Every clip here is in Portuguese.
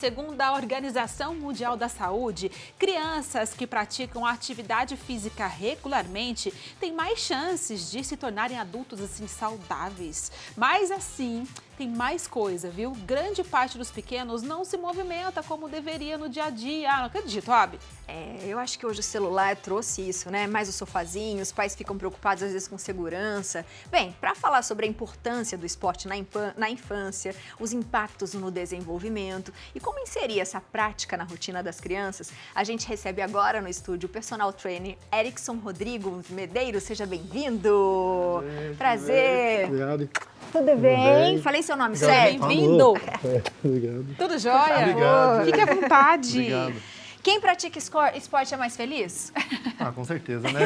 Segundo a Organização Mundial da Saúde, crianças que praticam atividade física regularmente têm mais chances de se tornarem adultos assim saudáveis. Mas assim, tem mais coisa, viu? Grande parte dos pequenos não se movimenta como deveria no dia a dia. Ah, não acredito, Abi. Eu acho que hoje o celular trouxe isso, né? Mais o sofazinho, os pais ficam preocupados às vezes com segurança. Bem, para falar sobre a importância do esporte na infância, os impactos no desenvolvimento e como inserir essa prática na rotina das crianças, a gente recebe agora no estúdio o personal trainer Erickson Rodrigo Medeiros. Seja bem-vindo! Prazer! Obrigado. Tudo bem? Falei seu nome certo? Bem-vindo! Obrigado. Tudo jóia? Obrigado. Fique à vontade. Obrigado. Quem pratica esporte é mais feliz? Ah, com certeza, né?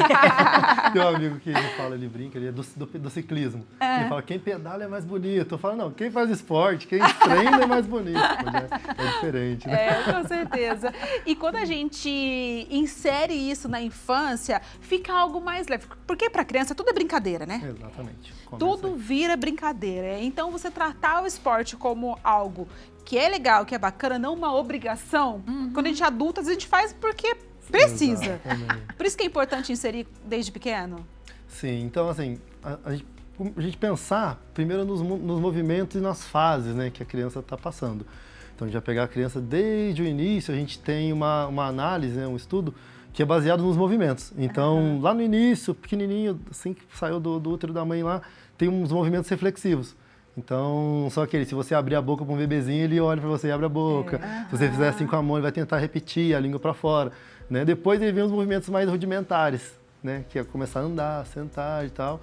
Tem um amigo que ele fala, ele brinca, ele é do ciclismo. Ele fala, quem pedala é mais bonito. Eu falo, não, quem faz esporte, quem treina é mais bonito. É diferente, né? Com certeza. E quando a gente insere isso na infância, fica algo mais leve. Porque para criança tudo é brincadeira, né? Exatamente. Tudo vira brincadeira. Então, você tratar o esporte como algo que é legal, que é bacana, não uma obrigação. Quando a gente é adulta, a gente faz porque precisa. Exatamente. Por isso que é importante inserir desde pequeno. Sim, então assim, a gente pensar primeiro nos movimentos e nas fases, né, que a criança está passando. Então a gente vai pegar a criança desde o início, a gente tem uma análise, né, um estudo que é baseado nos movimentos. Então, lá no início, pequenininho, assim que saiu do útero da mãe lá, tem uns movimentos reflexivos. Então, só aquele, se você abrir a boca para um bebezinho, ele olha para você e abre a boca. Se você fizer assim com a mão, ele vai tentar repetir a língua para fora, né? Depois ele vem os movimentos mais rudimentares, né? Que é começar a andar, sentar e tal.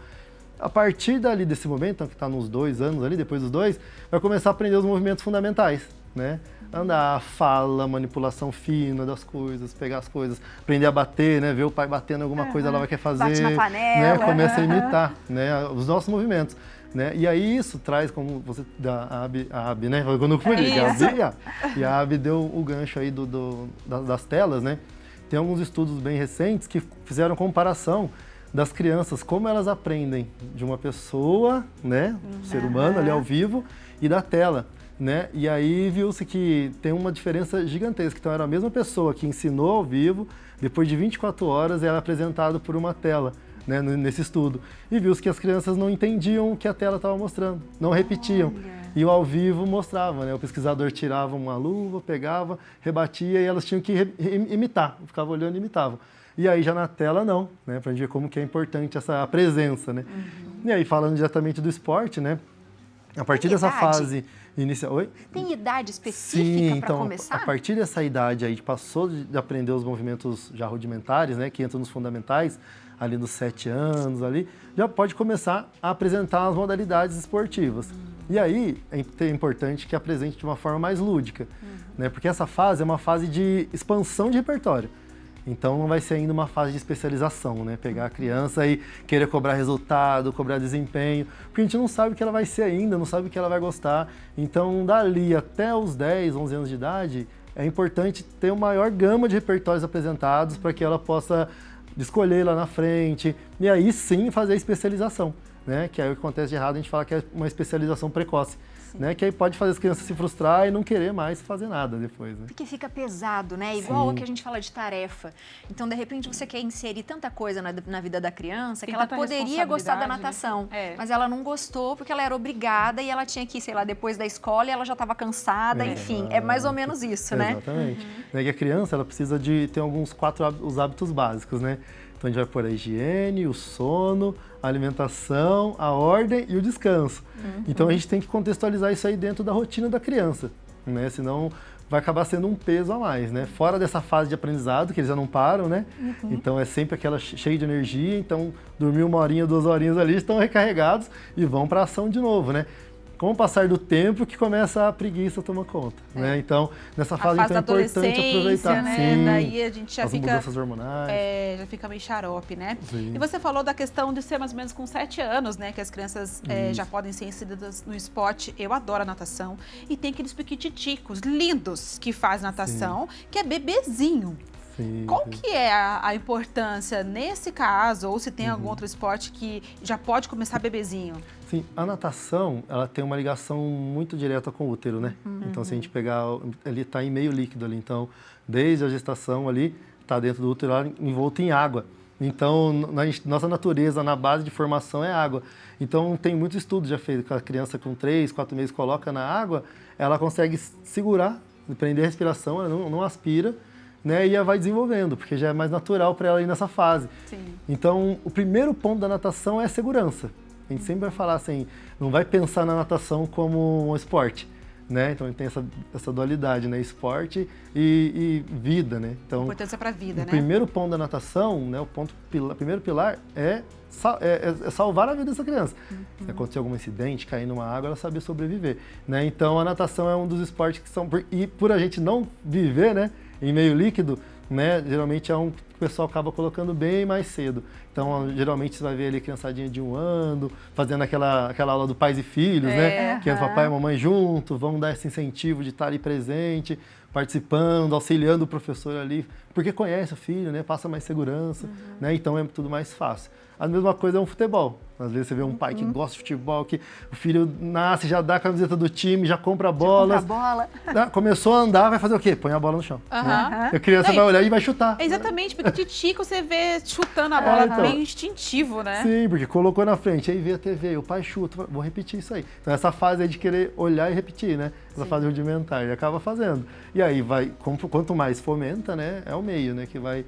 A partir dali desse momento, então, que está nos 2 anos ali, depois dos 2, vai começar a aprender os movimentos fundamentais, né? Andar, fala, manipulação fina das coisas, pegar as coisas, aprender a bater, né? Ver o pai batendo em alguma coisa, ela vai querer fazer. Bate na panela. Né? Começa a imitar, né? Os nossos movimentos. Né? E aí isso traz, como você, a Abi, né? Quando eu fui, e a Abi deu o gancho aí das telas, né? Tem alguns estudos bem recentes que fizeram comparação das crianças, como elas aprendem de uma pessoa, né? Ser humano ali ao vivo, e da tela, né? E aí viu-se que tem uma diferença gigantesca. Então era a mesma pessoa que ensinou ao vivo, depois de 24 horas era apresentado por uma tela. Né, nesse estudo. E viu-se que as crianças não entendiam o que a tela estava mostrando, não repetiam. Olha. E o ao vivo mostrava, né? O pesquisador tirava uma luva, pegava, rebatia e elas tinham que imitar. Ficava olhando e imitavam. E aí já na tela não, né? Para a gente ver como que é importante essa presença, né? E aí falando diretamente do esporte, né? A partir dessa fase inicial... Oi? Tem idade específica para começar? A partir dessa idade aí, passou de aprender os movimentos já rudimentares, né? Que entram nos fundamentais, ali nos 7 anos, ali, já pode começar a apresentar as modalidades esportivas. E aí é importante que apresente de uma forma mais lúdica, né? Porque essa fase é uma fase de expansão de repertório. Então não vai ser ainda uma fase de especialização, né? Pegar a criança e querer cobrar resultado, cobrar desempenho, porque a gente não sabe o que ela vai ser ainda, não sabe o que ela vai gostar. Então dali até os 10, 11 anos de idade, é importante ter uma maior gama de repertórios apresentados para que ela possa escolher lá na frente, e aí sim fazer a especialização, né? Que aí o que acontece de errado, a gente fala que é uma especialização precoce, né? Que aí pode fazer as crianças se frustrar e não querer mais fazer nada depois, né? Porque fica pesado, né? Igual o que a gente fala de tarefa. Então, de repente, você quer inserir tanta coisa na vida da criança que ela poderia gostar da natação, né? mas ela não gostou porque ela era obrigada e ela tinha que ir, sei lá, depois da escola e ela já estava cansada, enfim. É mais ou menos isso, né? Exatamente. E a criança, ela precisa de ter alguns 4 os hábitos básicos, né? Então a gente vai pôr a higiene, o sono, a alimentação, a ordem e o descanso. Então a gente tem que contextualizar isso aí dentro da rotina da criança, né? Senão vai acabar sendo um peso a mais, né? Fora dessa fase de aprendizado, que eles já não param, né? Então é sempre aquela cheia de energia, então dormir 1 horinha, 2 horinhas ali, estão recarregados e vão para a ação de novo, né? Com o passar do tempo que começa a preguiça tomar conta, né? Então, nessa fase então, é importante aproveitar. Né? Sim, daí a gente já as mudanças hormonais. Já fica meio xarope, né? Sim. E você falou da questão de ser mais ou menos com 7 anos, né? Que as crianças já podem ser inseridas no esporte. Eu adoro a natação. E tem aqueles piquititicos lindos que faz natação, que é bebezinho. Sim. Qual que é a importância nesse caso, ou se tem algum outro esporte que já pode começar bebezinho? Sim, a natação, ela tem uma ligação muito direta com o útero, né? Então, se a gente pegar, ele está em meio líquido ali, então, desde a gestação ali, está dentro do útero, lá, envolto em água. Então, nossa natureza, na base de formação, é água. Então, tem muito estudo já feito, que a criança com 3, 4 meses coloca na água, ela consegue segurar, prender a respiração, ela não aspira, né, e ela vai desenvolvendo, porque já é mais natural para ela ir nessa fase. Sim. Então, o primeiro ponto da natação é a segurança. A gente sempre vai falar assim, não vai pensar na natação como um esporte, né? Então, tem essa dualidade, né? Esporte e vida, né? Então, Importância para a vida, o né? primeiro ponto da natação, né? O primeiro pilar é salvar a vida dessa criança. Se acontecer algum incidente, cair numa água, ela saber sobreviver, né? Então, a natação é um dos esportes que são... E por a gente não viver, né? Em meio líquido, né? Geralmente é um que o pessoal acaba colocando bem mais cedo. Então, geralmente você vai ver ali criançadinha de 1 ano, fazendo aquela aula do pais e filhos, né? Que é papai e mamãe junto, vão dar esse incentivo de estar ali presente, participando, auxiliando o professor ali, porque conhece o filho, né? Passa mais segurança, né? Então é tudo mais fácil. A mesma coisa é um futebol. Às vezes você vê um pai que gosta de futebol, que o filho nasce, já dá a camiseta do time, já compra bolas. Começou a andar, vai fazer o quê? Põe a bola no chão. Né? A criança vai olhar e vai chutar. Exatamente, porque titico você vê chutando a bola, então, bem instintivo, né? Sim, porque colocou na frente, aí vê a TV, o pai chuta, vou repetir isso aí. Então essa fase aí de querer olhar e repetir, né? Essa fase rudimentar, ele acaba fazendo. E aí vai, quanto mais fomenta, né? É o meio, né? Que vai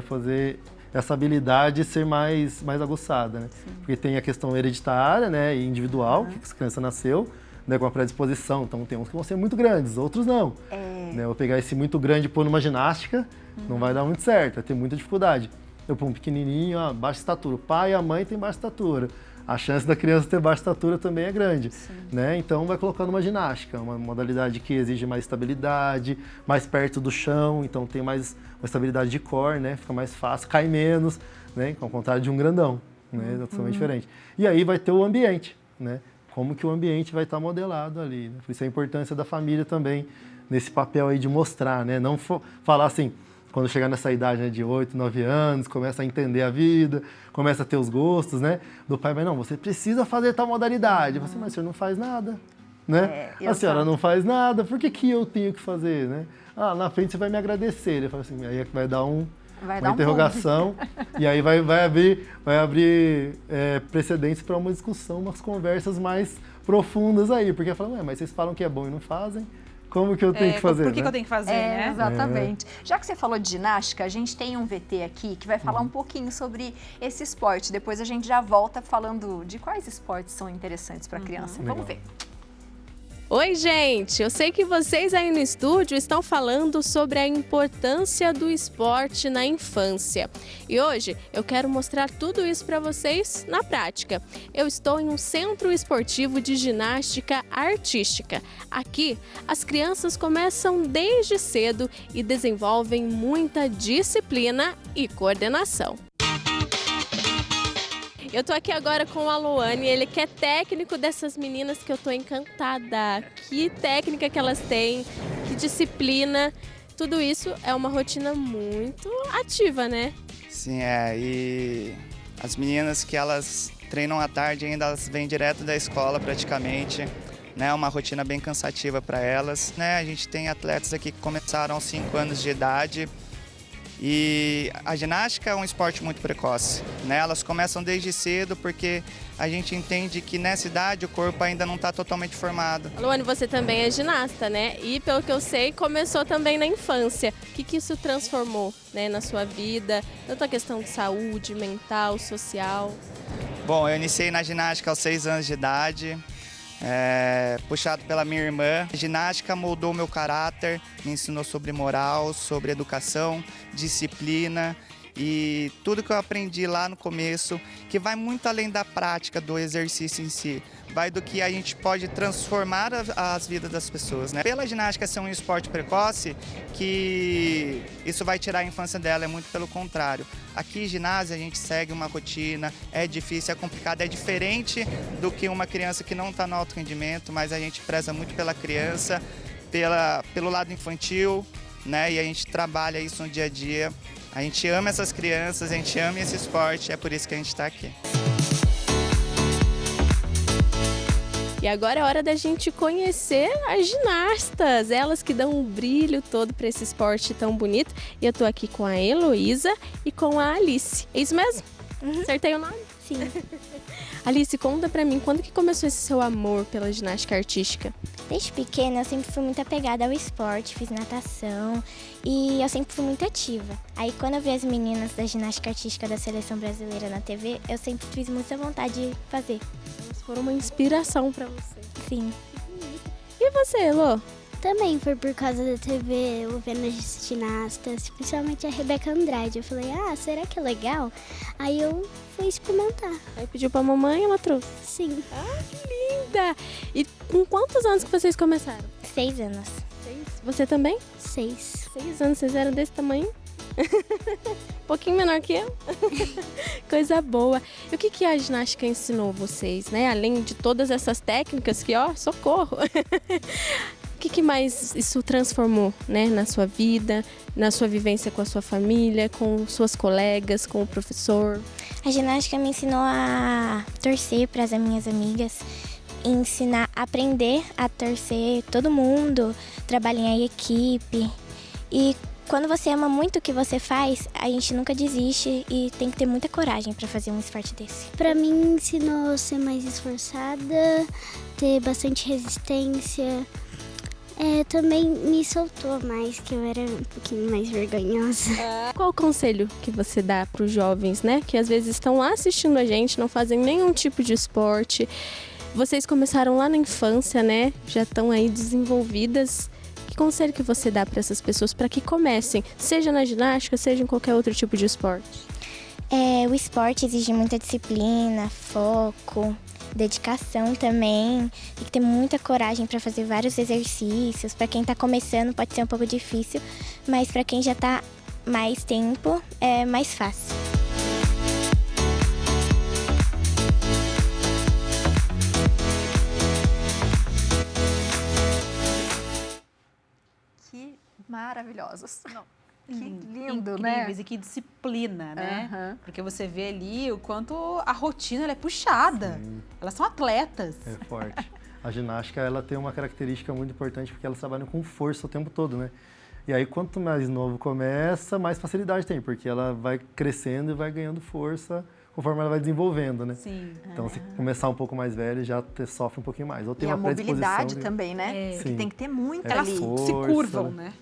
fazer essa habilidade ser mais aguçada, né? Porque tem a questão hereditária, né, e individual, que a criança nasceu, né, com a predisposição. Então tem uns que vão ser muito grandes, outros não. Né, eu vou pegar esse muito grande e pôr numa ginástica, não vai dar muito certo, vai ter muita dificuldade. Eu pôr um pequenininho, baixa estatura. O pai e a mãe têm baixa estatura. A chance da criança ter baixa estatura também é grande, né? Então vai colocando uma ginástica, uma modalidade que exige mais estabilidade, mais perto do chão, então tem mais uma estabilidade de core, né? Fica mais fácil, cai menos, né? Ao contrário de um grandão, né? É totalmente diferente. E aí vai ter o ambiente, né? Como que o ambiente vai estar modelado ali, né? Por isso a importância da família também nesse papel aí de mostrar, né? Não falar assim, quando chegar nessa idade, né, de 8, 9 anos, começa a entender a vida, começa a ter os gostos, né? Do pai, mas não, você precisa fazer tal modalidade. Você, mas o senhor não faz nada, né? A senhora não faz nada, por que eu tenho que fazer, né? Na frente você vai me agradecer. Ele fala assim, aí vai dar uma interrogação e aí vai abrir precedentes para uma discussão, umas conversas mais profundas aí. Porque fala, mas vocês falam que é bom e não fazem. Como que eu tenho que fazer, Por que né? eu tenho que fazer, né? Exatamente. Já que você falou de ginástica, a gente tem um VT aqui que vai falar um pouquinho sobre esse esporte. Depois a gente já volta falando de quais esportes são interessantes para a criança. Vamos ver. Oi, gente! Eu sei que vocês aí no estúdio estão falando sobre a importância do esporte na infância. E hoje eu quero mostrar tudo isso para vocês na prática. Eu estou em um centro esportivo de ginástica artística. Aqui, as crianças começam desde cedo e desenvolvem muita disciplina e coordenação. Eu tô aqui agora com o Aloane, ele que é técnico dessas meninas que eu tô encantada. Que técnica que elas têm, que disciplina. Tudo isso é uma rotina muito ativa, né? Sim, e as meninas que elas treinam à tarde ainda, elas vêm direto da escola praticamente, né? Uma rotina bem cansativa para elas, né? A gente tem atletas aqui que começaram aos 5 anos de idade. E a ginástica é um esporte muito precoce, né? Elas começam desde cedo porque a gente entende que nessa idade o corpo ainda não está totalmente formado. Luane, você também é ginasta, né? E pelo que eu sei, começou também na infância. O que isso transformou, né, na sua vida? Tanto a questão de saúde, mental, social. Bom, eu iniciei na ginástica aos 6 anos de idade. Puxado pela minha irmã. A ginástica moldou meu caráter, me ensinou sobre moral, sobre educação, disciplina e tudo que eu aprendi lá no começo, que vai muito além da prática do exercício em si, vai do que a gente pode transformar as vidas das pessoas, né? Pela ginástica ser um esporte precoce, que isso vai tirar a infância dela, é muito pelo contrário. Aqui, ginásio, a gente segue uma rotina, é difícil, é complicado, é diferente do que uma criança que não está no alto rendimento, mas a gente preza muito pela criança, pelo lado infantil, né? E a gente trabalha isso no dia a dia. A gente ama essas crianças, a gente ama esse esporte, é por isso que a gente está aqui. E agora é hora da gente conhecer as ginastas, elas que dão um brilho todo para esse esporte tão bonito. E eu tô aqui com a Heloísa e com a Alice. É isso mesmo? Acertei o nome? Sim. Alice, conta pra mim, quando que começou esse seu amor pela ginástica artística? Desde pequena eu sempre fui muito apegada ao esporte, fiz natação e eu sempre fui muito ativa. Aí quando eu vi as meninas da ginástica artística da seleção brasileira na TV, eu sempre fiz muita vontade de fazer. Elas foram uma inspiração pra você. Sim. E você, Elô? Também foi por causa da TV, eu vendo as ginastas, principalmente a Rebeca Andrade. Eu falei, será que é legal? Aí eu fui experimentar. Aí pediu pra mamãe e ela trouxe. Sim. Ah, que linda! E com quantos anos que vocês começaram? 6 anos. 6. Você também? 6. 6 anos, vocês eram desse tamanho? Um pouquinho menor que eu. Coisa boa. E o que a ginástica ensinou vocês, né? Além de todas essas técnicas que, socorro! O que mais isso transformou, né, na sua vida, na sua vivência com a sua família, com suas colegas, com o professor? A ginástica me ensinou a torcer para as minhas amigas, ensinar a aprender a torcer todo mundo, trabalhar em equipe. E quando você ama muito o que você faz, a gente nunca desiste e tem que ter muita coragem para fazer um esporte desse. Pra mim ensinou a ser mais esforçada, ter bastante resistência. Também me soltou mais, que eu era um pouquinho mais vergonhosa. Qual o conselho que você dá para os jovens, né, que às vezes estão lá assistindo a gente, não fazem nenhum tipo de esporte? Vocês começaram lá na infância, né? Já estão aí desenvolvidas. Que conselho que você dá para essas pessoas para que comecem, seja na ginástica, seja em qualquer outro tipo de esporte? O esporte exige muita disciplina, foco, dedicação também. Tem que ter muita coragem para fazer vários exercícios. Para quem está começando pode ser um pouco difícil, mas para quem já está mais tempo é mais fácil. Que maravilhosos. Que lindo, Incríveis, né? e que disciplina, né? Aham. Porque você vê ali o quanto a rotina ela é puxada. Sim. Elas são atletas. É forte. A ginástica, ela tem uma característica muito importante porque elas trabalham com força o tempo todo, né? E aí, quanto mais novo começa, mais facilidade tem, porque ela vai crescendo e vai ganhando força conforme ela vai desenvolvendo, né? Sim. Então, se começar um pouco mais velho, já sofre um pouquinho mais. Ou tem E a uma predisposição mobilidade de- também, né? É. Que Sim. tem que ter muita É Elas ali. força, se curvam, né?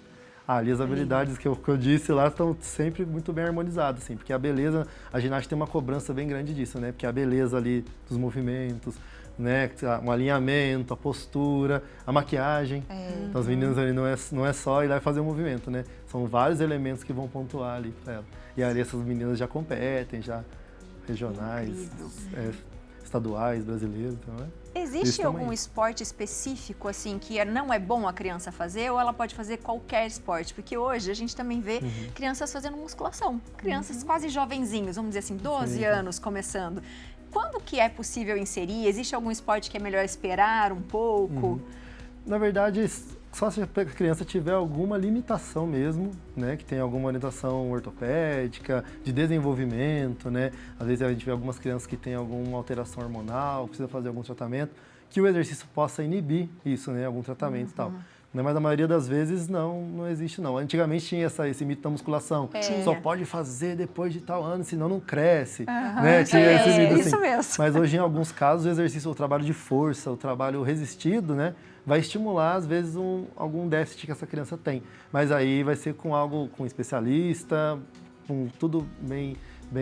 Ali as habilidades que eu disse lá estão sempre muito bem harmonizadas, assim, porque a beleza, a ginástica tem uma cobrança bem grande disso, né? Porque a beleza ali dos movimentos, né? Um alinhamento, a postura, a maquiagem. Então as meninas ali não é só ir lá e fazer o movimento, né? São vários elementos que vão pontuar ali para ela. E ali essas meninas já competem, já regionais, Incrível. estaduais, brasileiros, então Existe Isso algum também. esporte específico, assim, que não é bom a criança fazer ou ela pode fazer qualquer esporte? Porque hoje a gente também vê crianças fazendo musculação. Crianças quase jovenzinhos, vamos dizer assim, 12 Sim. anos começando. Quando que é possível inserir? Existe algum esporte que é melhor esperar um pouco? Na verdade, só se a criança tiver alguma limitação mesmo, né? Que tem alguma orientação ortopédica, de desenvolvimento, né? Às vezes a gente vê algumas crianças que têm alguma alteração hormonal, precisa fazer algum tratamento, que o exercício possa inibir isso, né? Algum tratamento e tal. Né? Mas a maioria das vezes não existe, não. Antigamente tinha esse mito da musculação. Só pode fazer depois de tal ano, senão não cresce. Né? Tinha esse mito assim. Isso mesmo. Mas hoje, em alguns casos, o exercício, o trabalho de força, o trabalho resistido, né? Vai estimular, às vezes, algum déficit que essa criança tem. Mas aí vai ser com algo, com um especialista, com tudo bem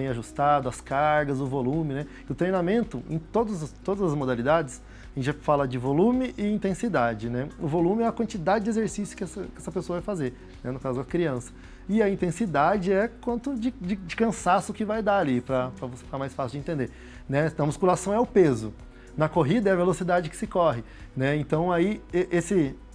ajustado, as cargas, o volume, né? E o treinamento, em todas as modalidades, a gente já fala de volume e intensidade, né? O volume é a quantidade de exercício que essa pessoa vai fazer, né? No caso, a criança. E a intensidade é quanto de cansaço que vai dar ali, para ficar mais fácil de entender, né? Então, a musculação é o peso. Na corrida é a velocidade que se corre, né? Então, aí,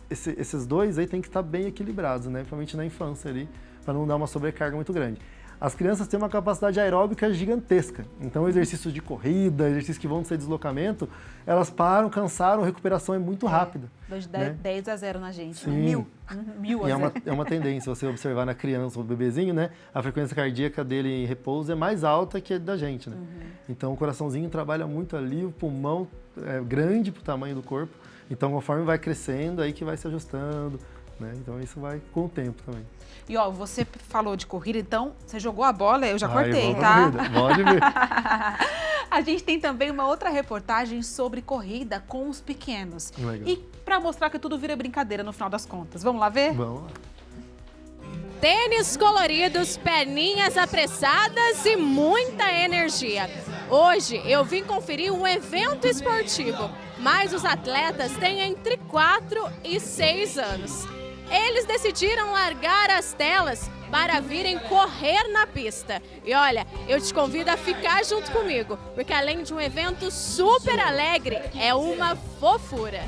esses dois aí tem que estar bem equilibrados, né? Principalmente na infância ali, para não dar uma sobrecarga muito grande. as crianças têm uma capacidade aeróbica gigantesca. Então, exercícios de corrida, exercícios que vão ser deslocamento, elas param, cansaram, a recuperação é muito rápida. 10-0 na gente, Sim. né? 1000 a 0. É uma tendência, você observar na criança, o bebezinho, né? A frequência cardíaca dele em repouso é mais alta que a da gente, né? Então, o coraçãozinho trabalha muito ali, o pulmão é grande para o tamanho do corpo. Então, conforme vai crescendo, aí que vai se ajustando, né? Então, isso vai com o tempo também. E ó, você falou de corrida, então você jogou a bola, eu já cortei, eu vou tá? pra corrida, pode ver. A gente tem também uma outra reportagem sobre corrida com os pequenos. Legal. E para mostrar que tudo vira brincadeira no final das contas. Vamos lá ver? Vamos lá. Tênis coloridos, perninhas apressadas e muita energia. Hoje eu vim conferir um evento esportivo, mas os atletas têm entre 4 e 6 anos. Eles decidiram largar as telas para virem correr na pista. E olha, eu te convido a ficar junto comigo, porque além de um evento super alegre, é uma fofura.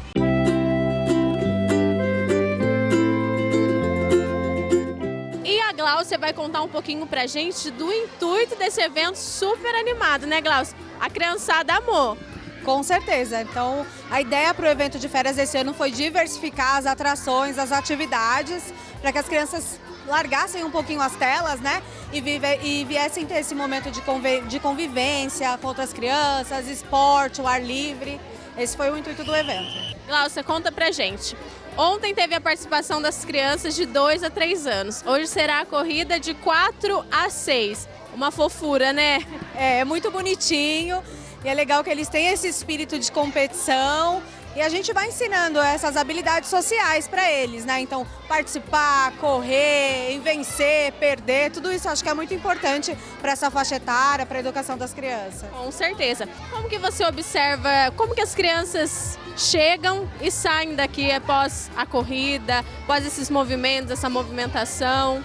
E a Gláucia vai contar um pouquinho pra gente do intuito desse evento super animado, né, Gláucia? A criançada amou. Com certeza. Então, a ideia para o evento de férias desse ano foi diversificar as atrações, as atividades, para que as crianças largassem um pouquinho as telas, né? E viessem ter esse momento de convivência com outras crianças, esporte, o ar livre. Esse foi o intuito do evento. Gláucia, conta pra gente. Ontem teve a participação das crianças de 2 a 3 anos. Hoje será a corrida de 4 a 6. Uma fofura, né? É muito bonitinho. E é legal que eles têm esse espírito de competição e a gente vai ensinando essas habilidades sociais para eles, né? Então, participar, correr, vencer, perder, tudo isso acho que é muito importante para essa faixa etária, para a educação das crianças. Com certeza. Como que você observa, como que as crianças chegam e saem daqui após a corrida, após esses movimentos, essa movimentação?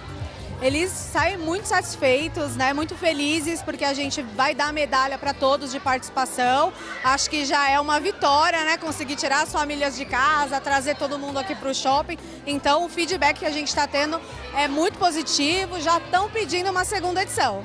Eles saem muito satisfeitos, né? Muito felizes, porque a gente vai dar medalha para todos de participação. Acho que já é uma vitória, né? Conseguir tirar as famílias de casa, trazer todo mundo aqui para o shopping. Então, o feedback que a gente está tendo é muito positivo. Já estão pedindo uma segunda edição.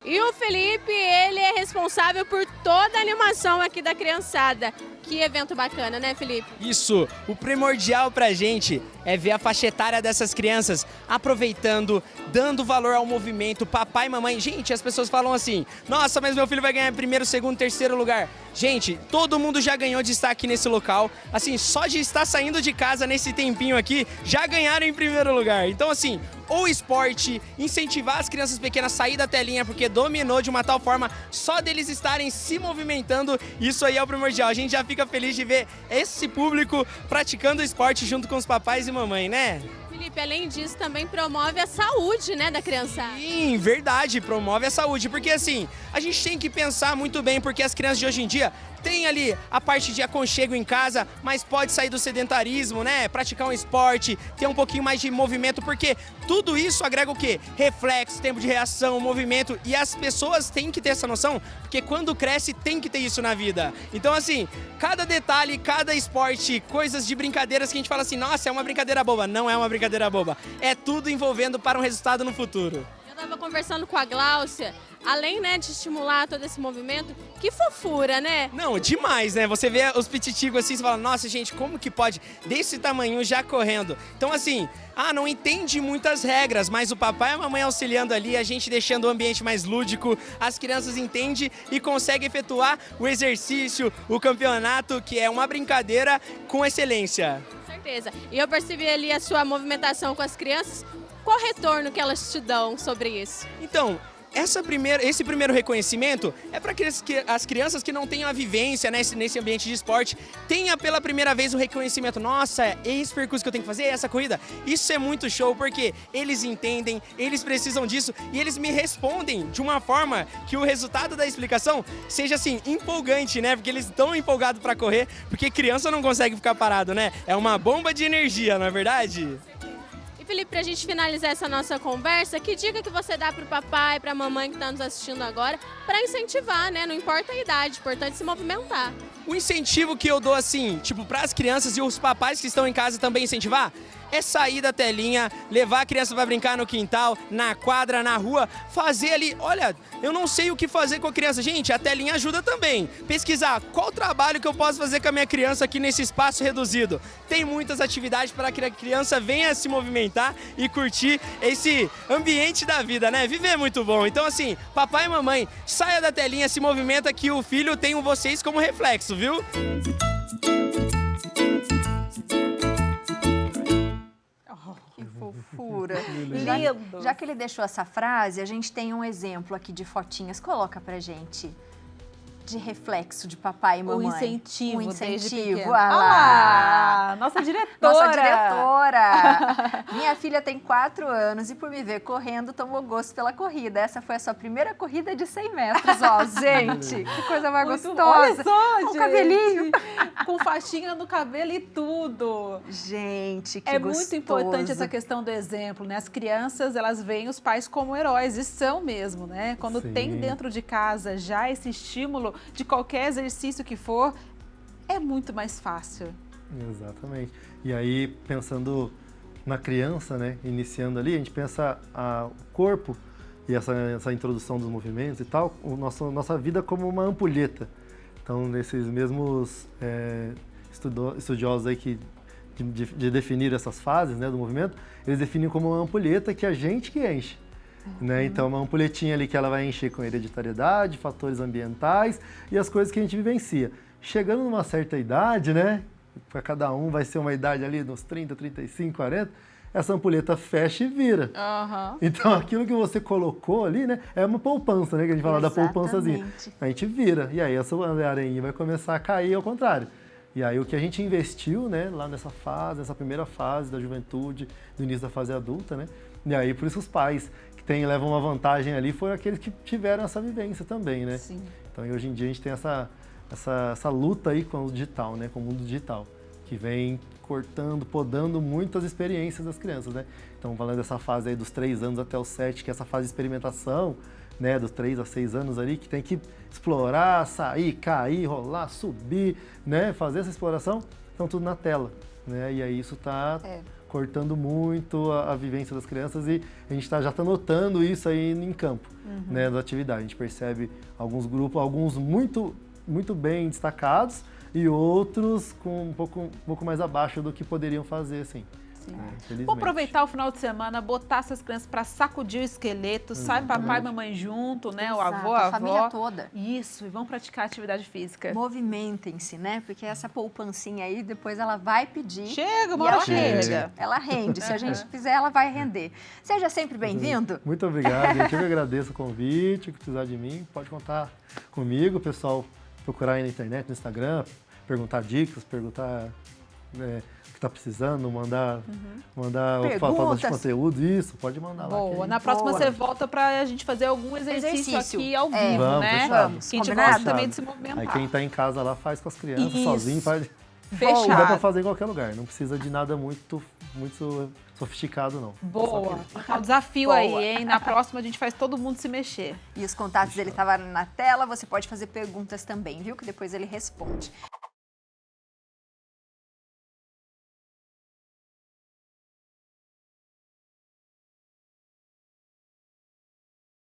E o Felipe, ele é responsável por toda a animação aqui da criançada. Que evento bacana, né, Felipe? Isso, o primordial pra gente é ver a faixa etária dessas crianças aproveitando, dando valor ao movimento, papai e mamãe. Gente, as pessoas falam assim, nossa, mas meu filho vai ganhar primeiro, segundo, terceiro lugar. Gente, todo mundo já ganhou de estar aqui nesse local. Assim, só de estar saindo de casa nesse tempinho aqui, já ganharam em primeiro lugar. Então, assim, o esporte, incentivar as crianças pequenas a sair da telinha, porque dominou de uma tal forma, só deles estarem se movimentando, isso aí é o primordial. A gente já fica feliz de ver esse público praticando esporte junto com os papais e mamãe, né? Felipe, além disso, também promove a saúde, né, da criançada. Sim, verdade, promove a saúde, porque assim, a gente tem que pensar muito bem, porque as crianças de hoje em dia têm ali a parte de aconchego em casa, mas pode sair do sedentarismo, né, praticar um esporte, ter um pouquinho mais de movimento, porque tudo isso agrega o quê? Reflexo, tempo de reação, movimento, e as pessoas têm que ter essa noção, porque quando cresce tem que ter isso na vida. Então assim, cada detalhe, cada esporte, coisas de brincadeiras que a gente fala assim, nossa, é uma brincadeira boba, não é uma brincadeira boba, é tudo envolvendo para um resultado no futuro. Eu estava conversando com a Gláucia, além, né, de estimular todo esse movimento, que fofura, né? Não, demais, né? Você vê os pititigos assim, você fala, nossa, gente, como que pode desse tamanho já correndo? Então, assim, não entende muitas regras, mas o papai e a mamãe auxiliando ali, a gente deixando o ambiente mais lúdico, as crianças entendem e conseguem efetuar o exercício, o campeonato, que é uma brincadeira com excelência. Com certeza. E eu percebi ali a sua movimentação com as crianças. Qual o retorno que elas te dão sobre isso? Então, esse primeiro reconhecimento é para que as crianças que não têm a vivência, né, nesse ambiente de esporte tenha pela primeira vez o reconhecimento. Nossa, é esse percurso que eu tenho que fazer, essa corrida. Isso é muito show, porque eles entendem, eles precisam disso e eles me respondem de uma forma que o resultado da explicação seja assim, empolgante, né? Porque eles estão empolgados para correr, porque criança não consegue ficar parado, né? É uma bomba de energia, não é verdade? Felipe, pra gente finalizar essa nossa conversa, que dica que você dá pro papai, pra mamãe que tá nos assistindo agora, pra incentivar, né? Não importa a idade, é importante se movimentar. O incentivo que eu dou, assim, tipo, pras crianças e os papais que estão em casa também incentivar, é sair da telinha, levar a criança para brincar no quintal, na quadra, na rua, fazer ali, olha, eu não sei o que fazer com a criança. Gente, a telinha ajuda também. Pesquisar qual trabalho que eu posso fazer com a minha criança aqui nesse espaço reduzido. Tem muitas atividades para que a criança venha se movimentar e curtir esse ambiente da vida, né? Viver é muito bom. Então, assim, papai e mamãe, saia da telinha, se movimenta que o filho tem vocês como reflexo, viu? Que fofura. Lindo. Já que ele deixou essa frase, a gente tem um exemplo aqui de fotinhas. Coloca pra gente. De reflexo de papai e mamãe. Um incentivo, Um desde incentivo. pequeno. Ah lá. Nossa diretora. Nossa diretora. Minha filha tem 4 anos e por me ver correndo, tomou gosto pela corrida. Essa foi a sua primeira corrida de 100 metros, ó. Gente, que coisa mais Muito gostosa. Olha só, Com gente. cabelinho. Com faixinha no cabelo e tudo. Gente, que É gostoso. muito importante essa questão do exemplo, né? As crianças, elas veem os pais como heróis, e são mesmo, né? Quando Sim. tem dentro de casa já esse estímulo de qualquer exercício que for, é muito mais fácil. Exatamente. E aí, pensando na criança, né, iniciando ali, a gente pensa o corpo e essa introdução dos movimentos e tal, nossa vida como uma ampulheta. Então, nesses mesmos estudiosos aí que de definir essas fases, né, do movimento, eles definem como uma ampulheta que a gente que enche. Né? Então, uma ampulhetinha ali que ela vai encher com hereditariedade, fatores ambientais e as coisas que a gente vivencia. Chegando numa certa idade, né? Para cada um vai ser uma idade ali nos 30, 35, 40, essa ampulheta fecha e vira. Uhum. Então, aquilo que você colocou ali, né? É uma poupança, né? Que a gente fala da poupançazinha. A gente vira. E aí, essa areinha vai começar a cair ao contrário. E aí, o que a gente investiu, né? Lá nessa primeira fase da juventude, do início da fase adulta, né? E aí, por isso os pais que levam uma vantagem ali foram aqueles que tiveram essa vivência também, né? Sim. Então, hoje em dia, a gente tem essa luta aí com o digital, né? Com o mundo digital, que vem cortando, podando muito as experiências das crianças, né? Então, falando dessa fase aí dos 3 anos até os 7, que é essa fase de experimentação, né? Dos 3 a 6 anos ali, que tem que explorar, sair, cair, rolar, subir, né? Fazer essa exploração, então tudo na tela, né? E aí isso está cortando muito a vivência das crianças e a gente já está notando isso aí em campo, né? Da atividade. A gente percebe alguns grupos, alguns muito bem destacados e outros com um pouco mais abaixo do que poderiam fazer, assim. Vamos aproveitar o final de semana, botar essas crianças para sacudir o esqueleto, sai papai e mamãe junto, né? Exato, O avô, a a avó. família toda. Isso, e vão praticar atividade física. Movimentem-se, né? Porque essa poupancinha aí, depois ela vai pedir. Chega, uma e hora ela chega. rende. Ela rende. Se a gente fizer, ela vai render. Seja sempre bem-vindo. Muito obrigado, gente. Eu que agradeço o convite. O que precisar de mim, pode contar comigo. O pessoal procurar aí na internet, no Instagram, perguntar dicas, perguntar o que está precisando, mandar falar de conteúdo. Isso, pode mandar lá. Boa. Na próxima você volta para a gente fazer algum exercício aqui ao vivo, vamos, né? Vamos, Que a gente combinado? gosta também de se movimentar. Aí quem está em casa lá faz com as crianças, Isso. sozinho, faz. Fechado. Dá para fazer em qualquer lugar, não precisa de nada muito sofisticado, não. Boa. Então, desafio aí, hein? Na próxima a gente faz todo mundo se mexer. E os contatos dele estavam na tela, você pode fazer perguntas também, viu? Que depois ele responde.